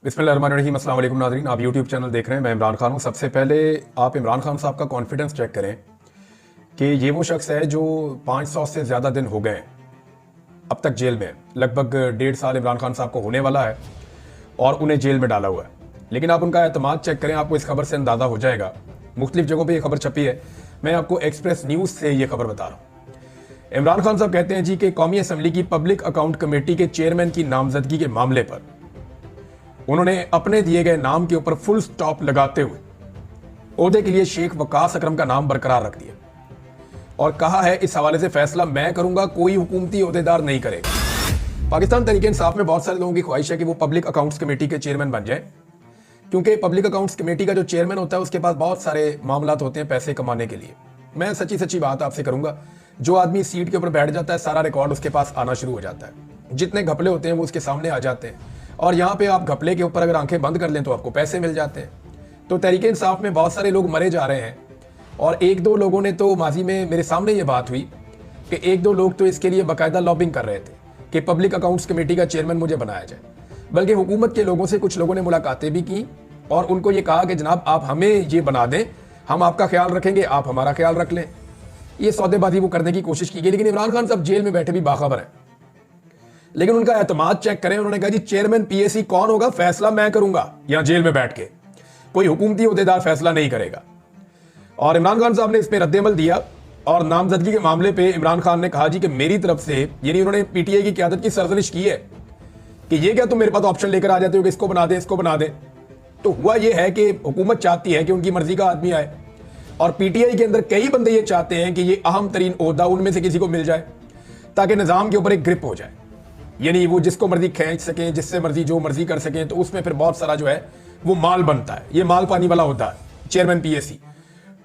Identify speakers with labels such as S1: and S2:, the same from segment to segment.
S1: बिस्मिल्लाहिर्रहमानिर्रहीम। अस्सलाम वालेकुम नाज़रीन, आप यूट्यूब चैनल देख रहे हैं। मैं इमरान खान हूँ। सबसे पहले आप इमरान खान साहब का कॉन्फिडेंस चेक करें कि ये वो शख्स है जो 500 से ज़्यादा दिन हो गए अब तक जेल में। लगभग 1.5 साल इमरान खान साहब को होने वाला है और उन्हें जेल में डाला हुआ है। लेकिन आप उनका एतमाद चेक करें, आपको इस खबर से अंदाज़ा हो जाएगा। मुख्तलिफ जगहों पर यह खबर छपी है, मैं आपको एक्सप्रेस न्यूज़ से ये खबर बता रहा हूँ। इमरान खान साहब कहते हैं जी कि कौमी असम्बली की पब्लिक अकाउंट कमेटी के चेयरमैन की नामजदगी के मामले पर उन्होंने अपने दिए गए नाम के ऊपर फुल स्टॉप लगाते हुए ओहदे के लिए शेख वकास अकरम का नाम बरकरार रख दिया और कहा है इस हवाले से फैसला मैं करूंगा, कोई हुकूमती ओहदेदार नहीं करेगा। पाकिस्तान तहरीक इंसाफ में बहुत सारे लोगों की ख्वाहिश है कि वो पब्लिक अकाउंट्स कमेटी के चेयरमैन बन जाए, क्योंकि पब्लिक अकाउंट्स कमेटी का जो चेयरमैन होता है उसके पास बहुत सारे मामला होते हैं पैसे कमाने के लिए। मैं सच्ची सच्ची बात आपसे करूंगा, जो आदमी सीट के ऊपर बैठ जाता है सारा रिकॉर्ड उसके पास आना शुरू हो जाता है। जितने घपले होते हैं वो उसके सामने आ जाते हैं और यहाँ पे आप घपले के ऊपर अगर आंखें बंद कर लें तो आपको पैसे मिल जाते हैं। तो तहरीक इंसाफ में बहुत सारे लोग मरे जा रहे हैं और एक दो लोगों ने तो माजी में मेरे सामने ये बात हुई कि एक दो लोग तो इसके लिए बाकायदा लॉबिंग कर रहे थे कि पब्लिक अकाउंट्स कमेटी का चेयरमैन मुझे बनाया जाए। बल्कि हुकूमत के लोगों से कुछ लोगों ने मुलाकातें भी की और उनको ये कहा कि जनाब आप हमें ये बना दें, हम आपका ख्याल रखेंगे, आप हमारा ख्याल रख लें। ये सौदेबाजी वो करने की कोशिश की गई, लेकिन इमरान खान साहब जेल में बैठे भी बाखबर है। लेकिन उनका एतमाद चेक करें, उन्होंने कहा जी चेयरमैन पीएसी कौन होगा फैसला मैं करूंगा, यहां जेल में बैठ के कोई हुकूमती ओहदेदार फैसला नहीं करेगा। और इमरान खान साहब ने इस पर रद्द-ए-अमल दिया और नामजदगी के मामले पे इमरान खान ने कहा जी कि मेरी तरफ से, यानी उन्होंने पीटीआई की क़यादत की सरजनिश की है कि ये क्या तुम मेरे पास ऑप्शन लेकर आ जाते हो कि इसको बना दे इसको बना दे। तो हुआ यह है कि हुकूमत चाहती है कि उनकी मर्जी का आदमी आए और पीटीआई के अंदर कई बंदे ये चाहते हैं कि ये अहम तरीन ओहदा उनमें से किसी को मिल जाए ताकि निजाम के ऊपर एक ग्रिप हो जाए, यानी वो जिसको मर्जी खींच सकें, जिससे मर्जी जो मर्जी कर सकें। तो उसमें फिर बहुत सारा जो है वो माल बनता है, ये माल पानी वाला होता है चेयरमैन पीएसी।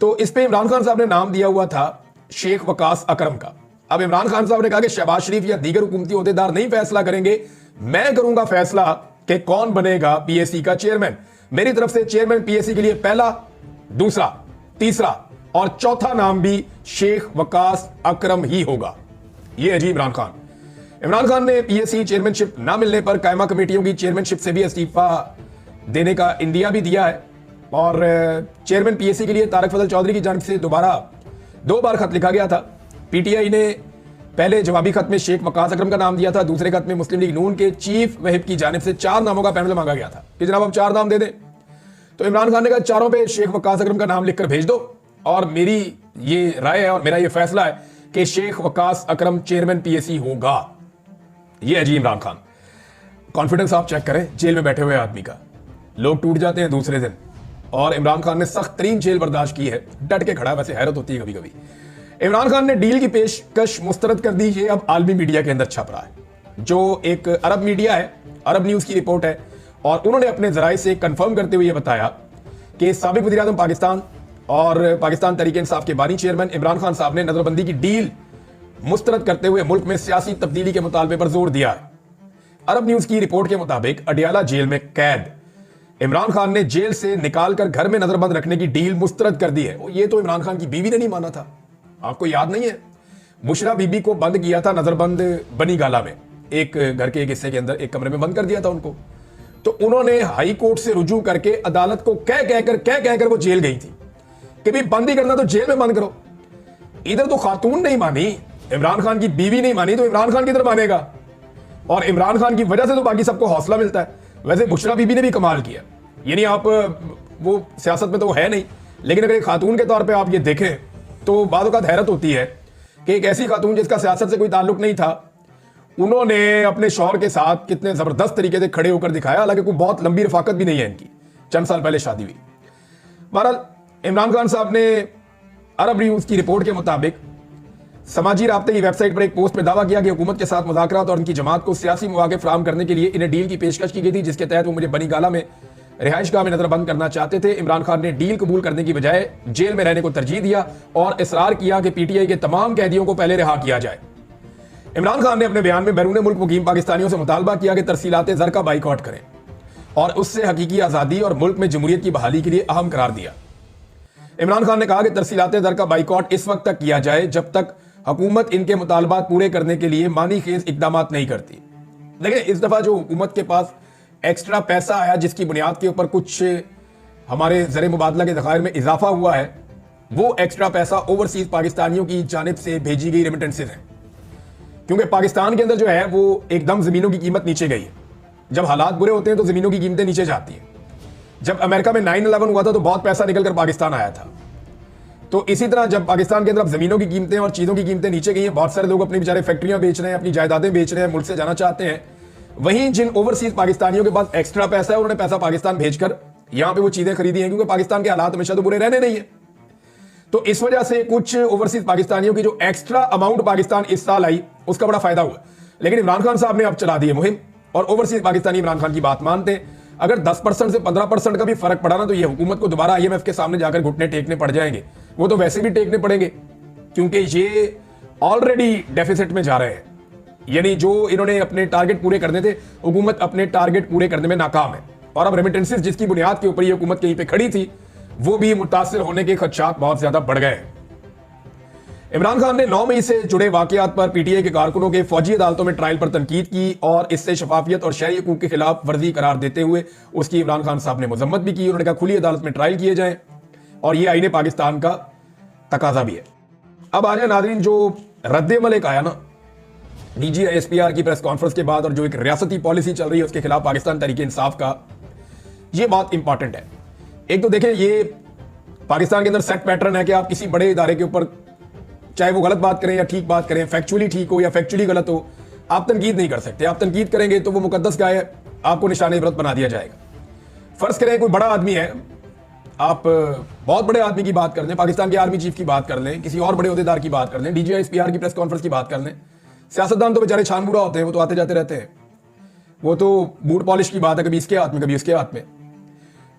S1: तो इस पे इमरान खान साहब ने नाम दिया हुआ था शेख वकास अकरम का। अब इमरान खान साहब ने कहा कि शहबाज शरीफ या दीगर हुकूमती ओहदेदार नहीं फैसला करेंगे, मैं करूंगा फैसला कि कौन बनेगा पीएसी का चेयरमैन। मेरी तरफ से चेयरमैन पीएसी के लिए पहला, दूसरा, तीसरा और चौथा नाम भी शेख वकास अकरम ही होगा। यह है जी इमरान खान। इमरान खान ने पीएसी चेयरमैनशिप ना मिलने पर कायमा कमेटियों की चेयरमैनशिप से भी इस्तीफा देने का इंदिया भी दिया है और चेयरमैन पीएसी के लिए तारक फजल चौधरी की जानिब से दोबारा 2 बार खत लिखा गया था। पीटीआई ने पहले जवाबी खत में शेख वकास अकरम का नाम दिया था, दूसरे खत में मुस्लिम लीग नून के चीफ वहीब की जानिब से 4 नामों का पैनल मांगा गया था कि जनाब आप 4 नाम दे दें। तो इमरान खान ने कहा चारों पे शेख वकास अकरम का नाम लिखकर भेज दो और मेरी ये राय है और मेरा ये फैसला है कि शेख वकास अकरम चेयरमैन पीएसी होगा। ये है जी इमरान खान। कॉन्फिडेंस आप चेक करें जेल में बैठे हुए आदमी का। लोग टूट जाते हैं दूसरे दिन और इमरान खान ने सख्त तरीन जेल बर्दाश्त की है, डट के खड़ा है। वैसे हैरत होती है कभी कभी। इमरान खान ने डील की पेशकश मुस्तरद कर दी, ये अब आलमी मीडिया के अंदर छप रहा है। जो एक अरब मीडिया है, अरब न्यूज की रिपोर्ट है और उन्होंने अपने जराये से कंफर्म करते हुए बताया कि साबिक वज़ीर आज़म पाकिस्तान और पाकिस्तान तहरीक इंसाफ के बानी चेयरमैन इमरान खान साहब ने नजरबंदी की डील मुस्तरद करते हुए मुल्क में सियासी तब्दीली के मुतालबे पर जोर दिया है। अरब न्यूज की रिपोर्ट के मुताबिक अडियाला जेल में कैद इमरान खान ने जेल से निकालकर घर में नजरबंद रखने की डील मुस्तरद कर दी है। ये तो इमरान खान की बीवी ने नहीं माना था, आपको याद नहीं है? बुशरा बीबी को बंद किया था नजरबंद बनी गाला में, एक घर के एक हिस्से के अंदर एक कमरे में बंद कर दिया था उनको। तो उन्होंने हाई कोर्ट से रुजू करके अदालत को कह कहकर वो जेल गई थी कि भाई बंद ही करना तो जेल में बंद करो। इधर तो खातून नहीं मानी, इमरान खान की बीवी नहीं मानी, तो इमरान खान किधर मानेगा? और इमरान खान की वजह से तो बाकी सबको हौसला मिलता है। वैसे बुशरा बीबी ने भी कमाल किया, यानी आप वो सियासत में तो वो है नहीं, लेकिन अगर एक खातून के तौर पे आप ये देखें तो बाद औक़ात हैरत होती है कि एक ऐसी खातून जिसका सियासत से कोई ताल्लुक नहीं था, उन्होंने अपने शौहर के साथ कितने जबरदस्त तरीके से खड़े होकर दिखाया। हालांकि कोई बहुत लंबी रफाकत भी नहीं है इनकी, चंद साल पहले शादी हुई। बहरहाल इमरान खान साहब ने अरब न्यूज की रिपोर्ट के मुताबिक समाजी राब्ते की वेबसाइट पर एक पोस्ट में दावा किया कि हुकूमत के साथ मुज़ाकरात और उनकी जमात को सियासी मौक़े फराहम करने के लिए इन्हें डील की पेशकश की गई थी, जिसके तहत वो मुझे बनी गाला में रिहाइशगाह में नजरबंद करना चाहते थे। इमरान खान ने डील कबूल करने की बजाय जेल में रहने को तरजीह दिया और इसरार किया कि पीटीआई के तमाम कैदियों को पहले रिहा किया जाए। इमरान खान ने अपने बयान में बैरून मुल्क मुकीम पाकिस्तानियों से मुतालबा किया कि तरसीलात ज़र का बाइकआउट करें और उससे हकीकी आज़ादी और मुल्क में जमहूरियत की बहाली के लिए अहम करार दिया। इमरान खान ने कहा कि तरसीलात ज़र का बाइकआउट इस वक्त तक किया जाए जब तक हुकूमत इनके मुतालबात पूरे करने के लिए मानी खेज इकदाम नहीं करती। लेकिन इस दफा जो हुकूमत के पास एक्स्ट्रा पैसा आया जिसकी बुनियाद के ऊपर कुछ हमारे ज़र मुबादला के ज़खायर में इजाफा हुआ है, वो एक्स्ट्रा पैसा ओवरसीज पाकिस्तानियों की जानिब से भेजी गई रेमिटेंसेज हैं। क्योंकि पाकिस्तान के अंदर जो है वो एकदम ज़मीनों की कीमत नीचे गई है। जब हालात बुरे होते हैं तो ज़मीनों की कीमतें नीचे जाती हैं। जब अमेरिका में 9/11 हुआ था तो बहुत पैसा निकल कर पाकिस्तान आया था। तो इसी तरह जब पाकिस्तान के अंदर अब ज़मीनों की कीमतें और चीज़ों की कीमतें नीचे गई हैं, बहुत सारे लोग अपनी बेचारे फैक्ट्रियां बेच रहे हैं, अपनी जायदादें बेच रहे हैं, मुल्क से जाना चाहते हैं। वहीं जिन ओवरसीज पाकिस्तानियों के पास एक्स्ट्रा पैसा है, उन्होंने पैसा पाकिस्तान भेजकर यहां पे वो चीजें खरीदी हैं, क्योंकि पाकिस्तान के हालात हमेशा तो बुरे रहने नहीं है। तो इस वजह से कुछ ओवरसीज पाकिस्तानियों की जो एक्स्ट्रा अमाउंट पाकिस्तान इस साल आई, उसका बड़ा फायदा हुआ। लेकिन इमरान खान साहब ने अब चला दी है मुहिम, और ओवरसीज पाकिस्तानी इमरान खान की बात मानते हैं। अगर 10% से 15% का भी फर्क पड़ा ना, तो ये हुकूमत को दोबारा IMF के सामने जाकर घुटने टेकने पड़ जाएंगे। वो तो वैसे भी टेकने पड़ेंगे, क्योंकि ये ऑलरेडी डेफिसिट में जा रहे हैं। यानी जो इन्होंने अपने टारगेट पूरे करने थे, हुकूमत अपने टारगेट पूरे करने में नाकाम है। और अब रेमिटेंसेस जिसकी बुनियाद के ऊपर ये हुकूमत कहीं पे खड़ी थी, वो भी मुतासिर होने के खदशात बहुत ज्यादा बढ़ गए। इमरान खान ने 9 मई से जुड़े वाकयात पर PTI के कारकुनों के फौजी अदालतों में ट्रायल पर तनकीद की और इससे शफाफियत और शहरी हकूक के खिलाफ वर्जी करार देते हुए उसकी इमरान खान साहब ने मजम्मत भी की। उन्होंने कहा खुली अदालत में ट्रायल किए जाएं, और ये आईने पाकिस्तान का तकाजा भी है। अब आ जाए नाज़रीन, जो रद्द-ए-अमल एक आया ना DGI SPR की प्रेस कॉन्फ्रेंस के बाद, और जो एक रियासती पॉलिसी चल रही है उसके खिलाफ पाकिस्तान तहरीक इंसाफ का, ये बहुत इंपॉर्टेंट है। एक तो देखें, ये पाकिस्तान के अंदर सेट पैटर्न है कि आप किसी बड़े इदारे के ऊपर, चाहे वो गलत बात करें या ठीक बात करें, फैक्चुअली ठीक हो या फैक्चुअली गलत हो, आप तनकीद नहीं कर सकते। आप तनकीद करेंगे तो वो मुकद्दस गाय है, आपको निशाने इबरत बना दिया जाएगा। फर्ज करें कोई बड़ा आदमी है, आप बहुत बड़े आदमी की बात कर लें, पाकिस्तान के आर्मी चीफ की बात कर लें, किसी और बड़े अहदेदार की बात कर लें, DGI SPR की प्रेस कॉन्फ्रेंस की बात कर लें। सियासतदान तो बेचारे छानबूरा होते हैं, वो तो आते जाते रहते हैं, वो तो बूट पॉलिश की बात है, कभी इसके हाथ में कभी उसके हाथ में।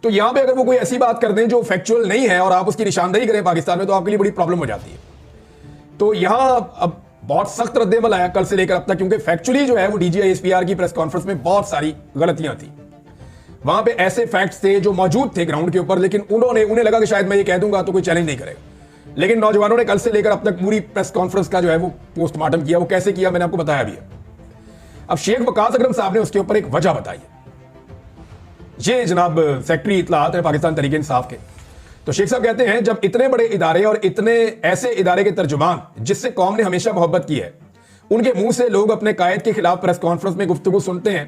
S1: तो यहां पे अगर वो कोई ऐसी बात कर दें जो फैक्चुअल नहीं है और आप उसकी निशानदेही करें पाकिस्तान में, तो आपके लिए बड़ी प्रॉब्लम हो जाती है। तो यहां अब बहुत सख्त रद्द-ए-अमल आया कल से लेकर अब तक, क्योंकि फैक्चुअली जो है वो DGI SPR की प्रेस कॉन्फ्रेंस में बहुत सारी गलतियां थी। वहां पे ऐसे फैक्ट्स थे जो मौजूद थे ग्राउंड के ऊपर, लेकिन उन्हें लगा कि शायद मैं ये कह दूंगा तो कोई चैलेंज नहीं करेगा। लेकिन नौजवानों ने कल से लेकर अब तक पूरी प्रेस कॉन्फ्रेंस का जो है वो पोस्टमार्टम किया। वो कैसे किया मैंने आपको बताया भी है। अब शेख वकास अकरम साहब ने उसके ऊपर एक वजह बताई। ये जनाब सेक्रेटरी इत्तलाआत है पाकिस्तान तहरीक इंसाफ के। तो शेख साहब कहते हैं, जब इतने बड़े इदारे और इतने ऐसे इदारे के तर्जुमान जिससे कौम ने हमेशा मोहब्बत की है, उनके मुंह से लोग अपने कायद के खिलाफ प्रेस कॉन्फ्रेंस में गुफ्तगू सुनते हैं,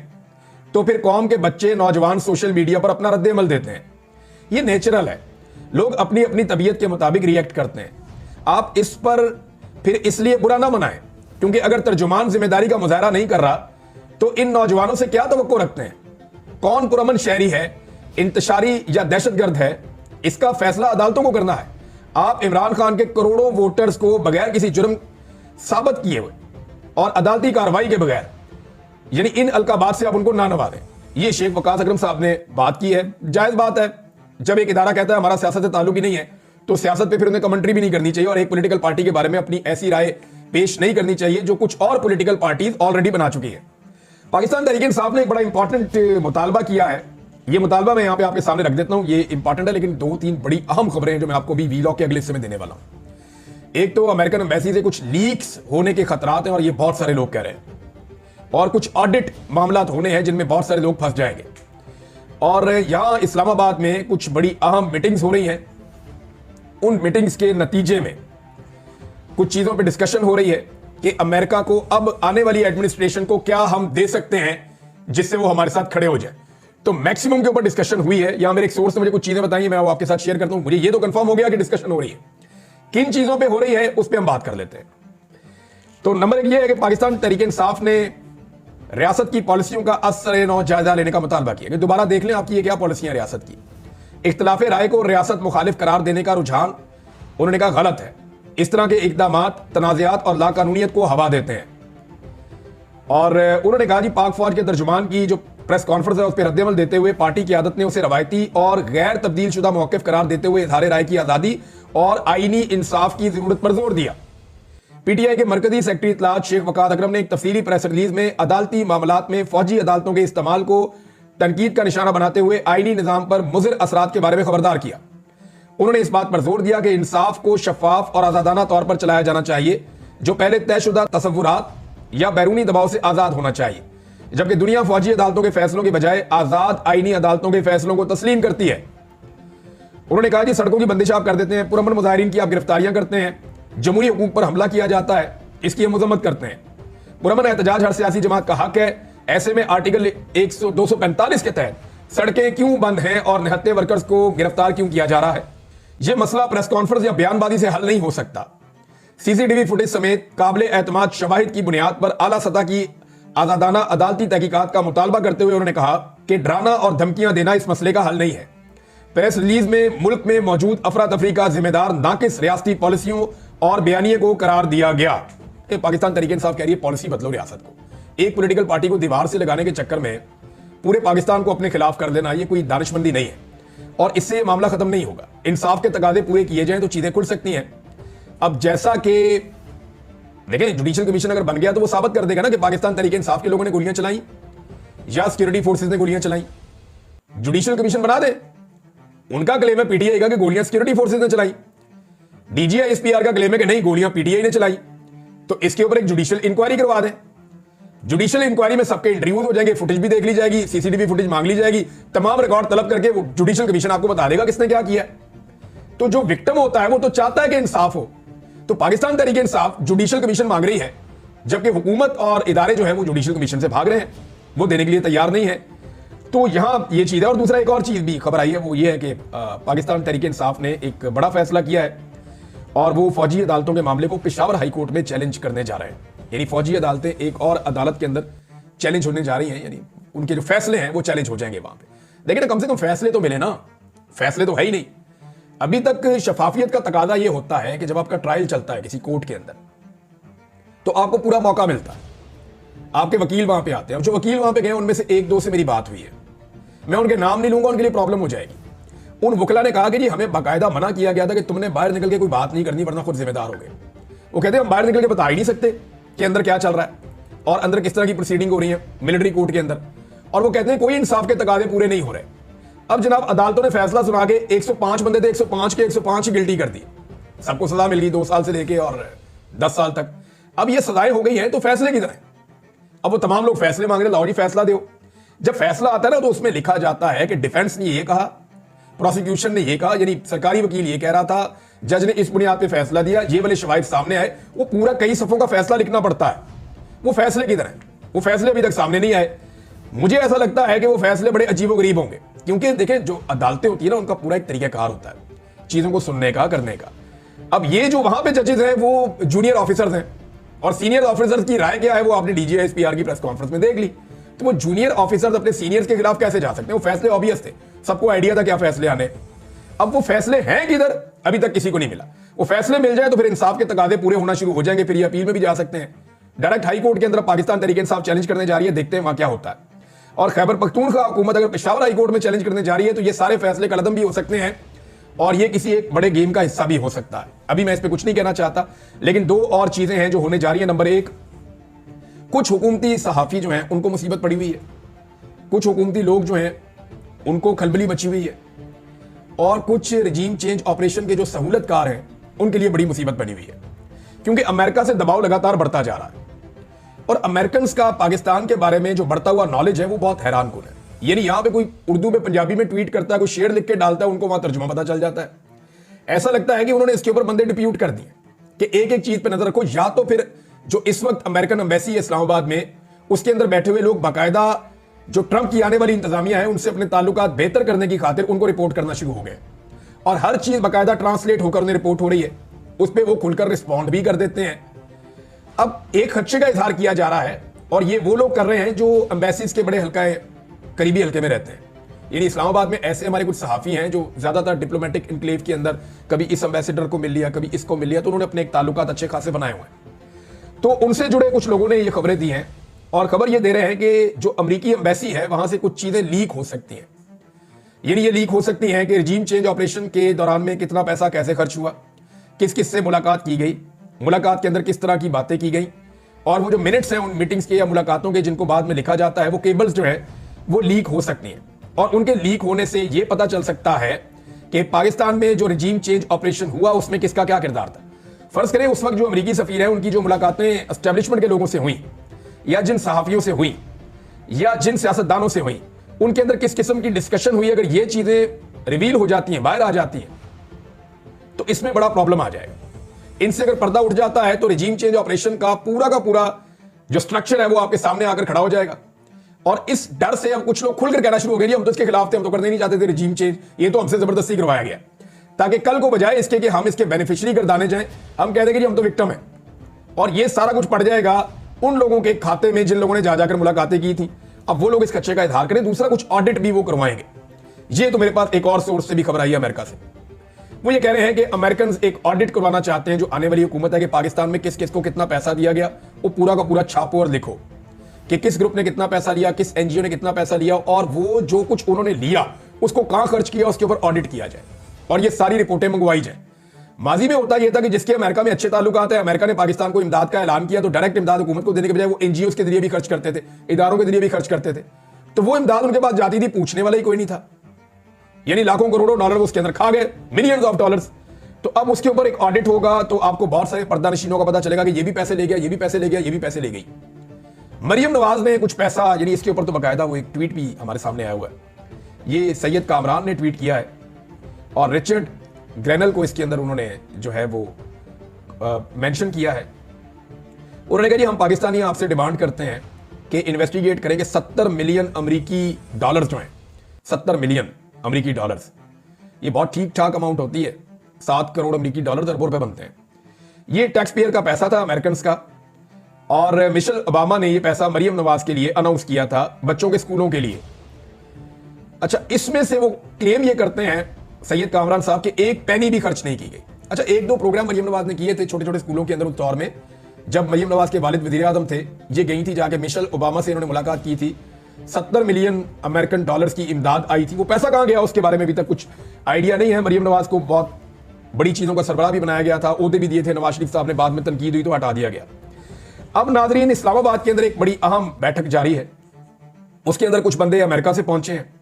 S1: तो फिर कौम के बच्चे नौजवान सोशल मीडिया पर अपना रद्द-ए-अमल देते हैं। ये नेचुरल है, लोग अपनी अपनी तबीयत के मुताबिक रिएक्ट करते हैं। आप इस पर फिर इसलिए बुरा ना मनाएं, क्योंकि अगर तर्जुमान जिम्मेदारी का मुजाहरा नहीं कर रहा तो इन नौजवानों से क्या तवक्को रखते हैं? कौन पुरअमन शहरी है, इंतशारी या दहशतगर्द है, इसका फैसला अदालतों को करना है। आप इमरान खान के करोड़ों वोटर्स को बगैर किसी जुर्म साबित किए हुए और अदालती कार्रवाई के बगैर, यानी इन अलकाबात से आप उनको ना नवाजें। ये शेख वकास अकरम साहब ने बात की है, जायज बात है। जब एक इदारा कहता है हमारा सियासत से ताल्लुक ही नहीं है, तो सियासत पे फिर उन्हें कमेंट्री भी नहीं करनी चाहिए और एक पॉलिटिकल पार्टी के बारे में अपनी ऐसी राय पेश नहीं करनी चाहिए जो कुछ और पॉलिटिकल पार्टीज ऑलरेडी बना चुकी है। पाकिस्तान तहरीक इंसाफ ने एक बड़ा इंपॉर्टेंट मुतालबा किया है। ये मुतालबा मैं यहां पे आपके सामने रख देता हूं, ये इंपॉर्टेंट है, लेकिन 2-3 बड़ी अहम खबरें हैं जो मैं आपको भी वीलॉग के अगले हिस्से में देने वाला हूं। एक तो अमेरिकन एम्बेसी से कुछ लीक्स होने के खतरात हैं और ये बहुत सारे लोग कह रहे हैं, और कुछ ऑडिट मामला होने हैं जिनमें बहुत सारे लोग फंस जाएंगे। और यहां इस्लामाबाद में कुछ बड़ी अहम मीटिंग्स हो रही हैं। उन मीटिंग्स के नतीजे में कुछ चीजों पे डिस्कशन हो रही है कि अमेरिका को अब आने वाली एडमिनिस्ट्रेशन को क्या हम दे सकते हैं जिससे वो हमारे साथ खड़े हो जाए। तो मैक्सिमम के ऊपर डिस्कशन हुई है। यहां मेरे एक सोर्स ने मुझे कुछ चीजें बताई, मैं वो आपके साथ शेयर करता हूं। मुझे ये तो कंफर्म हो गया कि डिस्कशन हो रही है। किन चीजों पे हो रही है उस पर हम बात कर लेते हैं। तो नंबर 1 ये है कि पाकिस्तान तहरीक इंसाफ ने रियासत की पॉलिसियों का असर-ए-नौ जायजा लेने का मुतालबा किया कि दोबारा देख लें आपकी ये क्या पॉलिसियां रियासत की। इख्तिलाफ राय को रियासत मुखालिफ करार देने का रुझान उन्होंने कहा गलत है। इस तरह के इकदामात तनाज़ात और लाकानूनियत को हवा देते हैं। और उन्होंने कहा जी पाक फौज के तर्जुमान की जो प्रेस कॉन्फ्रेंस है उस पर रद्द-ए-अमल देते हुए पार्टी की आदत ने उसे रवायती और गैर तब्दील शुदा मौक़िफ़ करार देते हुए इज़हार राय की आज़ादी और आईनी इंसाफ की जरूरत पर जोर दिया। PTI के मरकजी सेक्रेटरी इत्तलाआत शेख वकास अकरम ने एक तफसीली प्रेस रिलीज में अदालती मामलात में फौजी अदालतों के इस्तेमाल को तनकीद का निशाना बनाते हुए आईनी निज़ाम पर मुज़िर असरात के बारे में खबरदार किया। उन्होंने इस बात पर जोर दिया कि इंसाफ को शफाफ और आज़ादाना तौर पर चलाया जाना चाहिए, जो पहले तयशुदा तसव्वुरात या बैरूनी दबाव से आज़ाद होना चाहिए। जबकि दुनिया फौजी अदालतों के फैसलों के बजाय आजाद आईनी अदालतों के फैसलों को तस्लीम करती है। उन्होंने कहा कि सड़कों की बंदिश आप कर देते हैं, पुरअमन मुजाहिरीन की आप गिरफ्तारियां करते हैं, जमहूरी हुकूक पर हमला किया जाता है, इसकी हम मजम्मत करते हैं। पुरअमन एहतजाज हर सियासी जमात का हक है, ऐसे में आर्टिकल 245 के तहत सड़कें क्यों बंद हैं और निहत्थे वर्कर्स को गिरफ्तार क्यों किया जा रहा है? यह मसला प्रेस कॉन्फ्रेंस या बयानबाजी से हल नहीं हो सकता। सीसीटीवी फुटेज समेत काबिल एतमाद शवाहिद की बुनियाद पर आला सतह की आजादाना अदालती तहकीकात का मुतालबा करते हुए उन्होंने कहा कि डराना और धमकियां देना इस मसले का हल नहीं है। प्रेस रिलीज में मुल्क में मौजूद अफरा तफरी का जिम्मेदार नाकिस रियासती पॉलिसियों और बयानिए को करार दिया गया। पाकिस्तान तहरीक इंसाफ कह रही है पॉलिसी बदलो रियासत को। एक पॉलिटिकल पार्टी को दीवार से लगाने के चक्कर में पूरे पाकिस्तान को अपने खिलाफ कर देना, यह कोई दानिशमंदी नहीं है और इससे मामला खत्म नहीं होगा। इंसाफ के तकाजे पूरे किए जाएं तो चीजें खुल सकती हैं। अब जैसा कि देखें, जुडिशियल कमीशन अगर बन गया तो वो साबित कर देगा ना कि पाकिस्तान तहरीक इंसाफ के लोगों ने गोलियां चलाई या सिक्योरिटी फोर्सेस ने गोलियां चलाई। जुडिशियल कमीशन बना दे, उनका क्लेम है पीटीआई का कि गोलियां सिक्योरिटी फोर्सेस ने चलाई। डीजीआई एसपीआर का क्लेम है कि नहीं, गोलियां पीटीआई ने चलाई। तो इसके ऊपर एक जुडिशियल इंक्वायरी करवा दें। जुडिशियल इंक्वायरी में सबके इंटरव्यूज हो जाएंगे, फुटेज भी देख ली जाएगी, सीसीटीवी फुटेज मांग ली जाएगी, तमाम रिकॉर्ड तलब करके वो जुडिशियल कमीशन आपको बता देगा किसने क्या किया। तो जो विक्टिम होता है वो तो चाहता है कि इंसाफ हो। तो पाकिस्तान तहरीक इंसाफ जुडिशियल कमीशन मांग रही है, जबकि हुकूमत और इदारे जो है वो जुडिशियल कमीशन से भाग रहे हैं, वो देने के लिए तैयार नहीं है। तो यहां ये चीज है। और दूसरा एक और चीज भी खबर आई है, वो ये है कि पाकिस्तान तहरीक इंसाफ ने एक बड़ा फैसला किया है और वो फौजी अदालतों के मामले को पेशावर हाई कोर्ट में चैलेंज करने जा रहे हैं। यानी फौजी अदालतें एक और अदालत के अंदर चैलेंज होने जा रही हैं, यानी उनके जो फैसले हैं वो चैलेंज हो जाएंगे वहां पे। देखिए ना, कम से कम फैसले तो मिले ना, फैसले तो है ही नहीं अभी तक। शफाफियत का तकाजा ये होता है कि जब आपका ट्रायल चलता है किसी कोर्ट के अंदर तो आपको पूरा मौका मिलता है, आपके वकील वहां पे आते हैं। जो वकील वहां पे गए उनमें से एक दो से मेरी बात हुई है, मैं उनके नाम नहीं लूंगा, उनके लिए प्रॉब्लम हो जाएगी। उन वकला ने कहा कि जी हमें बाकायदा मना किया गया था कि तुमने बाहर निकल के कोई बात नहीं करनी वरना खुद जिम्मेदार हो गए। वो कहते हैं हम बाहर निकल के बता ही नहीं सकते कि अंदर क्या चल रहा है और अंदर किस तरह की प्रोसीडिंग हो रही है मिलिट्री कोर्ट के अंदर। और वो कहते हैं कोई इंसाफ के तकाजे पूरे नहीं हो रहे। अब जनाब अदालतों ने फैसला सुना के 105 बंदे थे, 105 के 105 ही गिल्टी कर दी, सबको सजा मिल गई 2 साल से लेके और 10 साल तक। अब ये सजाएं हो गई हैं तो फैसले किधर हैं? अब वो तमाम लोग फैसले मांग रहे, लाओ जी फैसला दो। जब फैसला आता है ना तो उसमें लिखा जाता है कि डिफेंस ने ये कहा, प्रोसिक्यूशन ने ये कहा, यानी सरकारी वकील ये कह रहा था, जज ने इस बुनियाद पे फैसला दिया, ये वाले शवाहिद सामने आए। वो पूरा कई सफों का फैसला लिखना पड़ता है। वो फैसले किधर हैं? वो फैसले अभी तक सामने नहीं आए। मुझे ऐसा लगता है कि वो फैसले बड़े अजीबोगरीब होंगे, क्योंकि देखें जो अदालतें होती है ना उनका पूरा एक तरीकाकार होता है चीजों को सुनने का, करने का। अब ये जो वहां पे जजेस हैं वो जूनियर ऑफिसर्स हैं और सीनियर ऑफिसर्स की राय क्या है वो आपने डीजीआई एसपीआर की प्रेस कॉन्फ्रेंस में देख ली। तो वो जूनियर ऑफिसर्स अपने सीनियर्स के खिलाफ कैसे जा सकते हैं? वो फैसले ऑब्वियस थे, सबको आइडिया था क्या फैसले आने। अब वो फैसले हैं किधर? अभी तक किसी को नहीं मिला। वो फैसले मिल जाए तो फिर इंसाफ के तकाजे पूरे होना शुरू हो जाएंगे, फिर ये अपील में भी जा सकते हैं। डायरेक्ट हाई कोर्ट के अंदर पाकिस्तान तहरीक इंसाफ चैलेंज करने जा रही है, देखते हैं वहां क्या होता है। और खैबर पख्तूनख्वा हुकूमत अगर पेशावर हाई कोर्ट में चैलेंज करने जा रही है तो ये सारे फैसले कलदम भी हो सकते हैं और ये किसी एक बड़े गेम का हिस्सा भी हो सकता है। अभी मैं इस पर कुछ नहीं कहना चाहता, लेकिन 2 और चीजें हैं जो होने जा रही है। नंबर 1, कुछ हुकूमती सहाफी जो हैं उनको मुसीबत पड़ी हुई है, कुछ हुकूमती लोग जो हैं उनको खलबली मची हुई है और कुछ रजीम चेंज ऑपरेशन के जो सहूलतकार हैं उनके लिए बड़ी मुसीबत बनी हुई है, क्योंकि अमेरिका से दबाव लगातार बढ़ता जा रहा है और अमेरिकन का पाकिस्तान के बारे में जो बढ़ता हुआ नॉलेज है वो बहुत हैरानकुन है। यानी यहां पे कोई उर्दू में पंजाबी में ट्वीट करता है, कोई शेर लिख के डालता है, उनको वहां तर्जुमा पता चल जाता है। ऐसा लगता है कि उन्होंने इसके ऊपर बंदे डिप्यूट कर दिए कि एक एक चीज पे नजर रखो, या तो फिर जो इस वक्त अमेरिकन एम्बेसी है इस्लामाबाद में उसके अंदर बैठे हुए लोग बाकायदा जो ट्रंप की आने वाली इंतजामिया है उनसे अपने ताल्लुकात बेहतर करने की खातिर उनको रिपोर्ट करना शुरू हो गए और हर चीज बाकायदा ट्रांसलेट होकर उन्हें रिपोर्ट हो रही है, उस पर वो खुलकर रिस्पॉन्ड भी कर देते हैं। अब एक खदशे का इजहार किया जा रहा है और ये वो लोग कर रहे हैं जो एम्बेसीज के बड़े हल्का करीबी हल्के में रहते हैं। यानी इस्लामाबाद में ऐसे हमारे कुछ सहाफी हैं जो ज्यादातर डिप्लोमेटिक इनक्लेव के अंदर कभी इस एम्बेसडर को मिल लिया, कभी इसको मिल लिया, तो उन्होंने अपने एक ताल्लुकात अच्छे खासे बनाए हुए हैं। तो उनसे जुड़े कुछ लोगों ने ये खबरें दी हैं और खबर ये दे रहे हैं कि जो अमेरिकी एम्बेसी है वहां से कुछ चीजें लीक हो सकती हैं। यानी ये लीक हो सकती हैं कि रजीम चेंज ऑपरेशन के दौरान में कितना पैसा कैसे खर्च हुआ, किस किस से मुलाकात की गई, मुलाकात के अंदर किस तरह की बातें की गई, और वो जो मिनट्स हैं उन मीटिंग्स के या मुलाकातों के जिनको बाद में लिखा जाता है वो केबल्स जो है वो लीक हो सकती हैं। और उनके लीक होने से ये पता चल सकता है कि पाकिस्तान में जो रजीम चेंज ऑपरेशन हुआ उसमें किसका क्या किरदार था। फर्ज करें उस वक्त जो अमेरिकी सफीर है उनकी जो मुलाकातें एस्टेब्लिशमेंट के लोगों से हुई या जिन सहाफियों से हुई या जिन सियासतदानों से हुई, उनके अंदर किस किस्म की डिस्कशन हुई, अगर ये चीजें रिवील हो जाती हैं, बाहर आ जाती हैं, तो इसमें बड़ा प्रॉब्लम आ जाएगा। इनसे अगर पर्दा उठ जाता है तो रिजीम चेंज ऑपरेशन का पूरा जो स्ट्रक्चर है वो आपके सामने आकर खड़ा हो जाएगा। और इस डर से अब कुछ लोग खुलकर कहना शुरू हो गए, हम तो इसके खिलाफ थे, हम तो करने नहीं चाहते थे रिजीम चेंज, ये तो हमसे जबरदस्ती करवाया गया, ताकि कल को बजाय इसके कि हम इसके बेनिफिशियरी गर्दाने जाएं, हम कह देंगे कि हम तो विक्टिम हैं। और ये सारा कुछ पड़ जाएगा उन लोगों के खाते में जिन लोगों ने जाकर मुलाकातें की थी। अब वो लोग इस खच्चे का इजहार करें, दूसरा कुछ ऑडिट भी वो करवाएंगे। ये तो मेरे पास एक और सोर्स से भी खबर आई है अमेरिका से, वो ये कह रहे हैं कि अमेरिकन एक ऑडिट करवाना चाहते हैं जो आने वाली हुकूमत है कि पाकिस्तान में किस किस को कितना पैसा दिया गया, वो पूरा का पूरा छापो और लिखो कि किस ग्रुप ने कितना पैसा लिया, किस एनजीओ ने कितना पैसा लिया, और वो जो कुछ उन्होंने लिया उसको कहां खर्च किया, उसके ऊपर ऑडिट किया जाए और ये सारी रिपोर्टें मंगवाई जाए। माजी में होता यह था कि जिसके अमेरिका में अच्छे ताल्लुकात है, अमेरिका ने पाकिस्तान को इमदाद का ऐलान किया तो डायरेक्ट इमदाद हुकूमत को देने के बजाय वो एनजीओ के जरिए भी खर्च करते थे, इदारों के जरिए भी खर्च करते थे, तो वो इमदाद उनके पास जाती थी, पूछने वाला ही कोई नहीं था। यानी लाखों करोड़ों डॉलर उसके अंदर खा गए, मिलियंस ऑफ डॉलर्स। तो अब उसके ऊपर एक ऑडिट होगा तो आपको बहुत सारे पर्दानशीनों का पता चलेगा कि ये भी पैसे ले गया, ये भी पैसे ले गया, ये भी पैसे ले गई। मरियम नवाज ने कुछ पैसा, यानी इसके ऊपर तो बाकायदा वो एक ट्वीट भी हमारे सामने आया हुआ है, ये सैयद कामरान ने ट्वीट किया है और रिचर्ड ग्रेनल को इसके अंदर उन्होंने जो है वो मेंशन किया है। उन्होंने कहा जी हम पाकिस्तानी आपसे डिमांड करते हैं कि इन्वेस्टिगेट करें कि 70 मिलियन अमेरिकी डॉलर्स जो हैं, 70 मिलियन अमेरिकी डॉलर्स, ये बहुत ठीक ठाक अमाउंट होती है, 7 करोड़ अमेरिकी डॉलर, अरबों रुपए बनते हैं। ये टैक्स पेयर का पैसा था, अमेरिकन का, और मिशेल ओबामा ने ये पैसा मरियम नवाज के लिए अनाउंस किया था, बच्चों के स्कूलों के लिए। अच्छा, इसमें से वो क्लेम ये करते हैं सैयद कामरान साहब के एक पैनी भी खर्च नहीं की गई। अच्छा, एक दो प्रोग्राम मरियम नवाज ने किए थे छोटे छोटे स्कूलों के अंदर उस दौर में, जब मरियम नवाज के वालिद वजीर आजम थे, ये गई थी जाके मिशेल ओबामा से इन्होंने मुलाकात की थी, 70 मिलियन अमेरिकन डॉलर्स की इमदाद आई थी। वो पैसा कहां गया उसके बारे में अभी तक कुछ आइडिया नहीं है। मरियम नवाज को बहुत बड़ी चीजों का सरबराह भी बनाया गया था, ओहदे भी दिए थे नवाज शरीफ साहब ने, बाद में तनकीद हुई तो हटा दिया गया। अब नाजरीन, इस्लामाबाद के अंदर एक बड़ी अहम बैठक जारी है, उसके अंदर कुछ बंदे अमेरिका से पहुंचे हैं,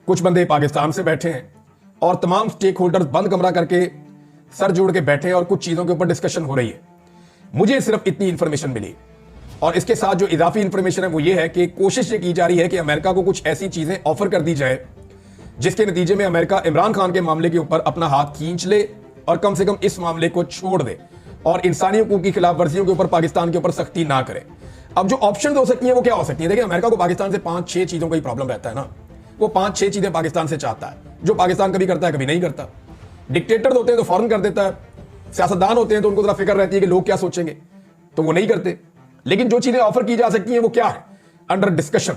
S1: कुछ बंदे पाकिस्तान से बैठे हैं, और तमाम स्टेक होल्डर्स बंद कमरा करके सर जोड़ के बैठे हैं और कुछ चीजों के ऊपर डिस्कशन हो रही है। मुझे सिर्फ इतनी इंफॉर्मेशन मिली, और इसके साथ जो इजाफी इंफॉर्मेशन है वो ये है कि कोशिश ये की जा रही है कि अमेरिका को कुछ ऐसी चीजें ऑफर कर दी जाए जिसके नतीजे में अमेरिका इमरान खान के मामले के ऊपर अपना हाथ खींच ले और कम से कम इस मामले को छोड़ दे और इंसानी हकूक की खिलाफ वर्जियों के ऊपर पाकिस्तान के ऊपर सख्ती ना करे। अब जो ऑप्शन हो सकती है वो क्या हो सकती है? देखिए, अमेरिका को पाकिस्तान से 5-6 चीजों का ही प्रॉब्लम रहता है ना, वो 5-6 चीजें पाकिस्तान से चाहता है जो पाकिस्तान कभी करता है कभी नहीं करता। डिक्टेटर होते हैं तो फौरन कर देता है, सियासतदान होते हैं तो उनको जरा फिक्र रहती है कि लोग क्या सोचेंगे, तो वो नहीं करते। लेकिन जो चीजें ऑफर की जा सकती हैं वो क्या है? Under discussion.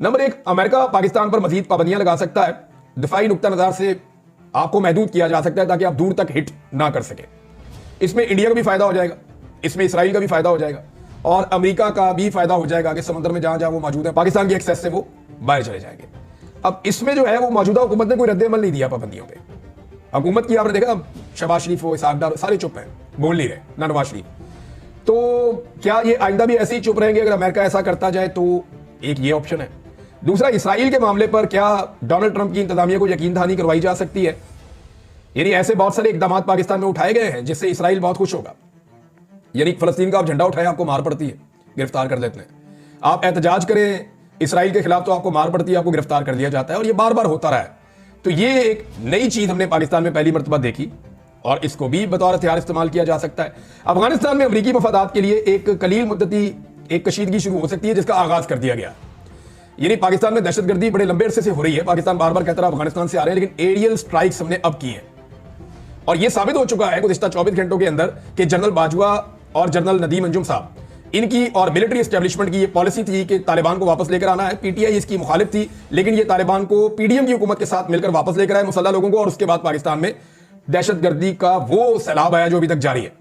S1: Number 1, America Pakistan पर मजीद पाबंदियां लगा सकता है, दिफाई नुक्ता नजर से आपको महदूद किया जा सकता है ताकि आप दूर तक हिट ना कर सके। इसमें इंडिया का भी फायदा हो जाएगा, इसमें इसराइल का भी फायदा हो जाएगा, और अमेरिका का भी फायदा हो जाएगा कि समुद्र में जहां जहां वो मौजूद है पाकिस्तान की एक्सेस से वो बाहर चले जाएंगे। अब इसमें जो है वो मौजूदा हुकूमत ने कोई रद्द-ए-अमल नहीं दिया पाबंदियों पे। हुकूमत की आपने देखा, शहबाज शरीफ हो, इसहाक डार, सारे चुप हैं, बोल नहीं रहे, ना नवाज शरीफ। तो क्या ये आइंदा भी ऐसे ही चुप रहेंगे अगर अमेरिका ऐसा करता जाए? तो एक ये ऑप्शन है। दूसरा, इसराइल के मामले पर क्या डोनाल्ड ट्रंप की इंतजामिया को यकीन दहानी करवाई जा सकती है? यानी ऐसे बहुत सारे इकदाम पाकिस्तान में उठाए गए हैं जिससे इसराइल बहुत खुश होगा। यानी फलस्तीन का आप झंडा उठाए आपको मार पड़ती है, गिरफ्तार कर देते हैं। आप एहतजाज करें इसराइल के खिलाफ तो आपको मार पड़ती है, आपको गिरफ्तार कर दिया जाता है, और ये बार बार होता रहा है। तो ये एक नई चीज हमने पाकिस्तान में पहली मर्तबा देखी और इसको भी बतौर हथियार इस्तेमाल किया जा सकता है। अफगानिस्तान में अमरीकी मफादात के लिए एक कलील मुद्दती एक कशीदगी शुरू हो सकती है जिसका आगाज कर दिया गया। यानी पाकिस्तान में दहशतगर्दी बड़े लंबे अरसे से हो रही है, पाकिस्तान बार बार कहता रहा अफगानिस्तान से आ रहे हैं, लेकिन एरियल स्ट्राइक्स हमने अब की है और यह साबित हो चुका है गुज़िश्ता 24 घंटों के अंदर कि जनरल बाजवा और जनरल नदीम अंजुम साहब, इनकी और मिलिट्री एस्टेब्लिशमेंट की ये पॉलिसी थी कि तालिबान को वापस लेकर आना है। पीटीआई इसकी मुखालिफ थी, लेकिन ये तालिबान को पीडीएम की हुकूमत के साथ मिलकर वापस लेकर आए मुसल्लह लोगों को, और उसके बाद पाकिस्तान में दहशतगर्दी का वो सैलाब आया जो अभी तक जारी है।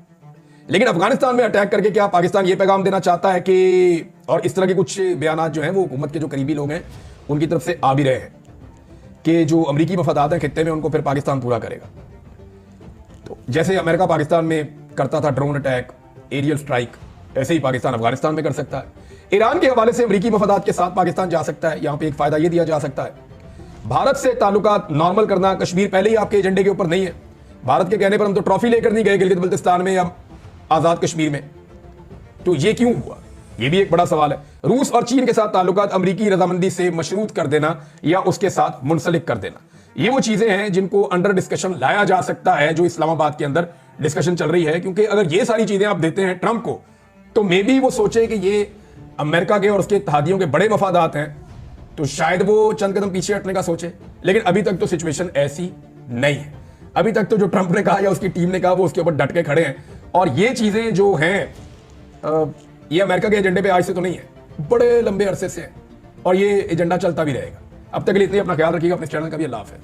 S1: लेकिन अफगानिस्तान में अटैक करके क्या पाकिस्तान ये पैगाम देना चाहता है कि, और इस तरह के कुछ बयानात जो हैं वो हुकूमत के जो करीबी लोग हैं उनकी तरफ से आ भी रहे हैं कि जो अमरीकी मफादात हैं खित्ते में उनको फिर पाकिस्तान पूरा करेगा। तो जैसे अमेरिका पाकिस्तान में करता था ड्रोन अटैक, एरियल स्ट्राइक, ऐसे ही पाकिस्तान अफगानिस्तान में कर सकता है। ईरान के हवाले से अमरीकी मफादात के साथ पाकिस्तान जा सकता है, यहां पे एक फायदा यह दिया जा सकता है। भारत से ताल्लुकात नॉर्मल करना, कश्मीर पहले ही आपके एजेंडे के ऊपर नहीं है। भारत के कहने पर हम तो ट्रॉफी लेकर नहीं गए गिलगित बल्तिस्तान में या आजाद कश्मीर में, तो ये क्यों हुआ? ये भी एक बड़ा सवाल है। रूस और चीन के साथ ताल्लुकात अमरीकी रजामंदी से मशरूत कर देना या उसके साथ मुंसलिक कर देना, ये वो चीजें हैं जिनको अंडर डिस्कशन लाया जा सकता है, जो इस्लामाबाद के अंदर डिस्कशन चल रही है। क्योंकि अगर ये सारी चीजें आप देते हैं ट्रंप को, तो मे बी वो सोचे कि ये अमेरिका के और उसके इत्तेहादियों के बड़े मफादात हैं, तो शायद वो चंद कदम पीछे हटने का सोचे। लेकिन अभी तक तो सिचुएशन ऐसी नहीं है। अभी तक तो जो ट्रंप ने कहा या उसकी टीम ने कहा वो उसके ऊपर डट के खड़े हैं। और ये चीजें जो हैं ये अमेरिका के एजेंडे पे आज से तो नहीं है, बड़े लंबे अरसे से है, और ये एजेंडा चलता भी रहेगा। अब तक के लिए इतना ही, अपना ख्याल रखिएगा, अपने चैनल का भी अल्लाह हाफ़िज़।